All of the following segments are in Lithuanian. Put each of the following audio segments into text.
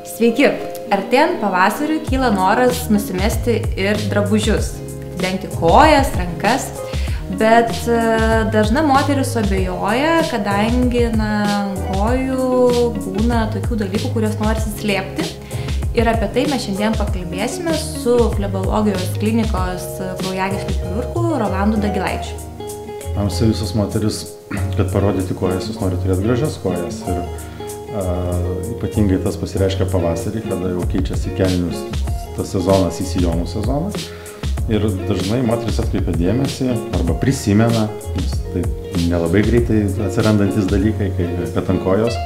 Sveiki! Artėjant pavasariui kyla noras nusimesti ir drabužius, dengti kojas, rankas, bet dažna moteris abejoja, kadangi ant kojų būna tokių dalykų, kuriuos norisi slėpti. Ir apie tai mes šiandien pakalbėsime su flebologijos klinikos kraujagyslių chirurgu Rolandu Dagilaičiu. Amsi visos moteris, kad parodyti kojas, jūs nori turėti gražias kojas. Ir ypatingai tas pasireiškia pavasarį, kada jau keičiasi kelnius tas sezonas į sijonų sezoną. Ir dažnai moteris atkreipia dėmesį arba prisimena, tai nelabai greitai atsirandantis dalykai, kad ant kojos,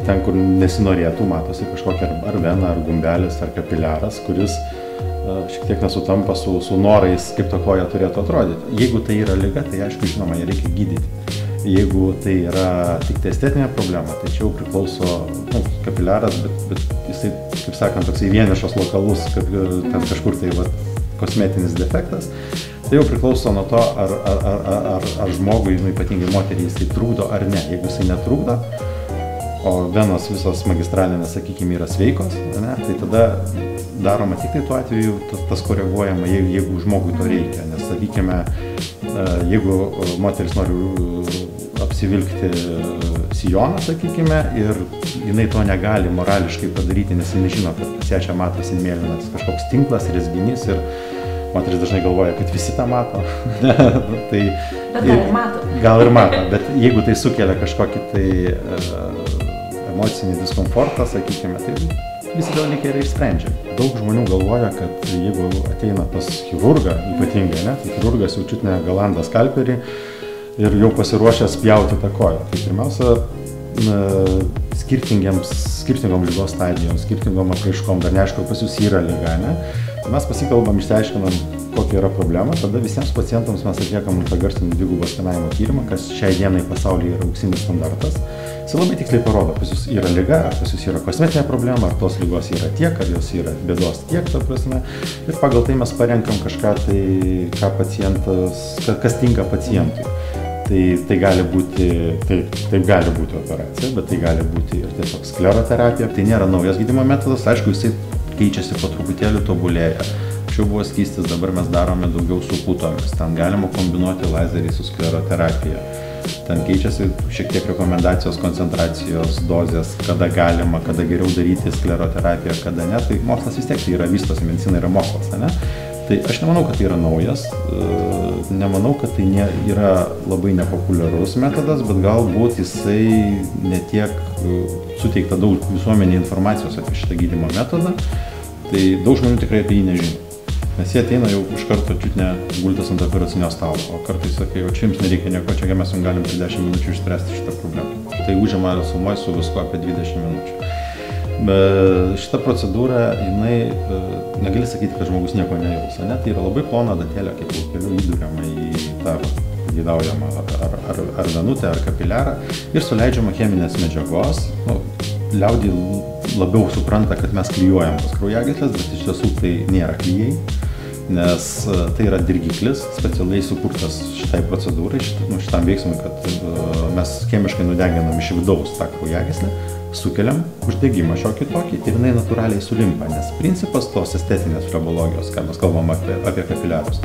ten kur nesinorėtų, matosi kažkokia ar vena, ar gumbelis, ar kapiliaras, kuris šiek tiek nesutampa su norais, kaip ta koja turėtų atrodyti. Jeigu tai yra liga, tai aišku, žinoma, ją reikia gydyti. Jeigu tai yra tik estetinė problema, tai čia jau priklauso kapiliaras, bet jisai, kaip sakant, toksai vienišas lokalus, kad ten kažkur tai kosmetinis defektas, tai jau priklauso nuo to, ar žmogui, ypatingai moteriai, jisai trukdo ar ne. Jeigu jisai netrukdo, o venos visos magistralinės, sakykime, yra sveikos, ne, tai tada daroma tik tai tuo atveju, tas koreguojama, jeigu žmogui to reikia. Nes, sakykime, jeigu moteris nori apsivilkti sijoną, sakykime, ir jinai to negali morališkai padaryti, nes jinai žino, kad pas ją čia matosi mėlynas kažkoks tinklas, rezginys ir moteris dažnai galvoja, kad visi tą mato. Tai, gal ir mato, bet jeigu tai sukelia kažkokį tai emocinį diskomfortą, sakykime, tai visi dalykai yra išsprendžiami. Daug žmonių galvoja, kad jeigu ateina pas chirurgą, ypatingai, ne, tai chirurgas jau čiutne galanda skalperį ir jau pasiruošęs pjauti tą koją. Tai pirmiausia, skirtingom lygos stadijoms, skirtingom apraiškom, dar neaišku, pas jūs yra liga, ne? Mes pasikalbam, išsiaiškinam, kokia yra problema, tada visiems pacientams mes atliekam ultragarsinį dvigubą skenavimo tyrimą, kas šiai dienai pasaulyje yra auksinis standartas. Jis labai tiksliai parodo, pas jūs yra liga, ar pas jūs yra kosmetinė problema, ar tos lygos yra tiek, ar jos yra bėdos tiek, ta prasme. Ir pagal tai mes parenkam kažką, tai, ką pacientas, kas tinka pacientui. Tai gali būti, taip gali būti operacija, bet tai gali būti ir tiesiog skleroterapija. Tai nėra naujas gydymo metodas, aišku, jisai keičiasi po truputėlį, tobulėja. Anksčiau buvo skystis, dabar mes darome daugiau su putomis. Ten galima kombinuoti lazerį su skleroterapija. Ten keičiasi šiek tiek rekomendacijos, koncentracijos, dozės, kada galima, kada geriau daryti skleroterapiją, kada ne. Tai mokslas vis tiek tai yra vystosi, medicina yra mokslas, ne? Tai aš nemanau, kad tai yra naujas, nemanau, kad tai yra labai nepopuliarus metodas, bet galbūt jisai netiek suteikta daug visuomenė informacijos apie šitą gydymo metodą, tai daug žmonių tikrai apie jį nežino. Nes jie ateina jau iš karto čiutne gultas ant operacinio stalo, o kartais sakai, o čia jums nereikia nieko, čia mes jums galim per 10 minučių išspręsti šitą problemą. Tai užima sumoj su visko apie 20 minučių. Šita procedūra, jinai, negali sakyti, kad žmogus nieko nejaus, ne? Tai yra labai plona adatėlė, kaip keliu įduriama į tą gydaujamą ar venutę, ar kapiliarą ir suleidžiama cheminės medžiagos. Liaudį labiau supranta, kad mes klijuojam tas kraujagyslės, bet iš tiesų tai nėra klijai, nes tai yra dirgiklis, specialiai sukurtas šitai procedūrai, šitam veiksmui, kad mes chemiškai nudeginam iš vidaus tą kraujagyslę, sukeliam uždegimą šiokį tokį ir jinai natūraliai sulimpa, nes principas tos estetinės flebologijos, ką mes kalbam apie kapiliarus,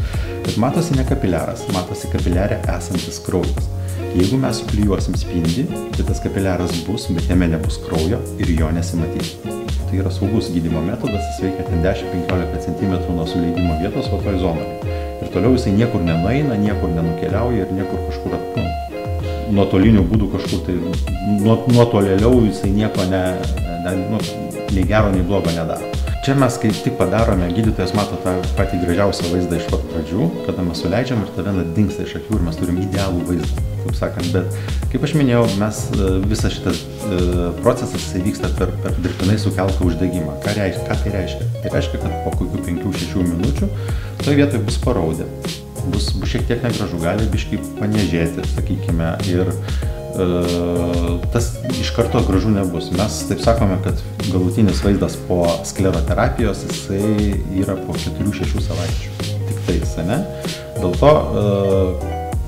kad matosi ne kapiliaras, matosi kapiliare esantis kraujas. Jeigu mes suklijuosim spindį, tai tas kapiliaras bus, bet jame nebus kraujo ir jo nesimatys. Tai yra saugus gydymo metodas, jis veikia ten 10-15 cm nuo suleidimo vietos toj zonoje. Ir toliau jisai niekur nenueina, niekur nenukeliauja ir niekur kažkur nuotolinių būdų kažkur tai nuotolėliau jisai nieko nei gero, nei blogo nedaro. Čia mes kaip tik padarome, gydytojas mato tą patį gražiausią vaizdą iš pat pradžių, kada mes suleidžiam ir ta vena dingsta iš akių ir mes turim idealų vaizdą, taip sakant. Bet, kaip aš minėjau, visas šitas procesas vyksta per dirbtinai sukeltą uždegimą. Ką tai reiškia? Tai reiškia, kad po kokių 5-6 minučių toje vietoje bus paraudė. Bus šiek tiek negražu, gali biškai paniežėti, sakykime, ir tas iš karto gražu nebus. Mes taip sakome, kad galutinis vaizdas po skleroterapijos jisai yra po 4-6 savaičių. Tik tais, ne? Dėl to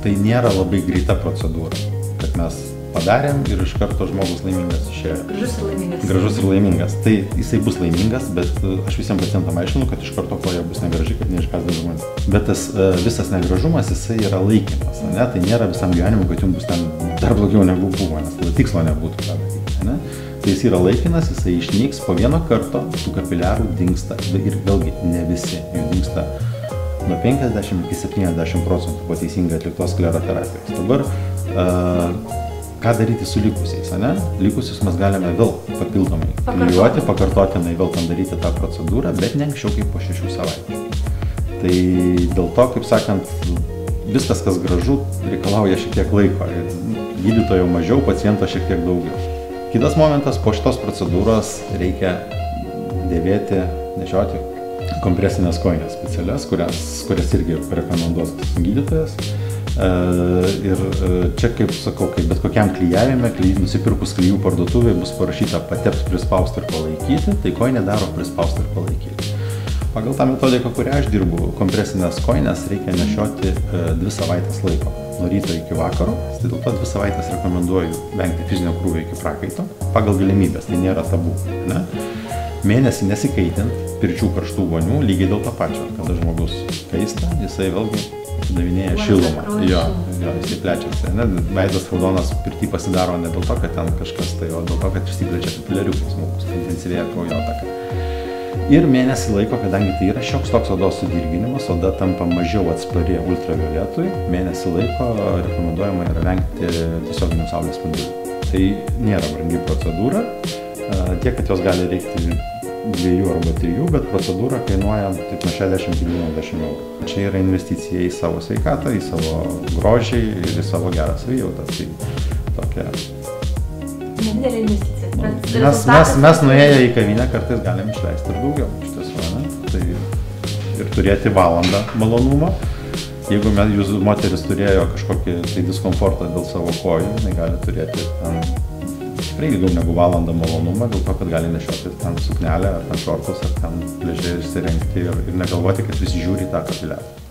tai nėra labai greita procedūra, kad mes padarėm ir iš karto žmogus laimingas išėjo. Gražus ir laimingas. Gražus ir laimingas. Tai jisai bus laimingas, bet aš visiems pacientam aiškinu, kad iš karto koja bus negraži, kad neiškasdė žmonės. Bet tas visas negražumas, jisai yra laikinas, ne? Tai nėra visam gyvenimui, kad jums bus ten dar blogiau negu buvo, nes tada tikslo nebūtų tą daryti, ne? Tai jis yra laikinas, jisai išnyks po vieno karto, tų kapiliarų dingsta ir vėlgi ne visi, jų dingsta nuo 50 iki 70% po teisingai atliktos skleroterapijos. Dabar ką daryti su likusiais, ne? Likusius mes galime vėl papildomai klijuoti, pakartotinai vėl tam daryti tą procedūrą, bet ne anksčiau kaip po 6 savaičių. Tai dėl to, kaip sakant, viskas, kas gražu, reikalauja šiek tiek laiko. Gydytojo mažiau, paciento šiek tiek daugiau. Kitas momentas, po šitos procedūros reikia dėvėti, nešioti kompresinės kojines specialias, kurias irgi rekomenduos gydytojas. Ir čia, kaip sakau, kaip bet kokiam klijavime, nusipirkus klijų parduotuvėje bus parašyta patepti, prispausti ir palaikyti, tai kojinė daro prispausti ir palaikyti. Pagal tą metodiką, kurią aš dirbu, kompresinės kojines reikia nešioti 2 savaitės laiko, nuo ryto iki vakaro. Tai dėl to 2 savaitės rekomenduoju vengti fizinio krūvio iki prakaito, pagal galimybės, tai nėra tabu, ne? Mėnesį nesikaitint, pirčių karštų vonių, lygiai dėl to pačio, kada žmogus kaista, jisai vėlgi davinėja šilumą, jisai plečiasi, ne? Veidas raudonas pirty pasidaro ne dėl to, kad ten kažkas tai, o dėl to, kad išsiplečia kapiliariukai smulkus, intensyvėja kraujotaka. Ir mėnesį laiko, kadangi tai yra šioks toks odos sudirginimas, oda tampa mažiau atspari ultravioletui, mėnesį laiko rekomenduojama yra vengti tiesioginių saulės spindulių. Tai nėra brangi procedūra, tiek, kad jos gali reikti 2 arba 3, bet procedūra kainuoja taip nuo 60 iki 90 eurų. Čia yra investicija į savo sveikatą, į savo grožį ir į savo gerą savijautą. Tai tokia... Nedidelė investicija. Mes nuėję į kavinę kartais galim išleisti ir daugiau, iš tiesų, ne? Tai ir turėti valandą malonumo. Jeigu jūsų moteris turėjo kažkokį tai diskomfortą dėl savo kojų, jinai gali turėti tikrai ilgiau negu valandą malonumą, dėl to, kad gali nešioti ten suknelę, ar ten šortus, ar ten pliaže išsirengti ir negalvoti, kad visi žiūri tą kapiliarą.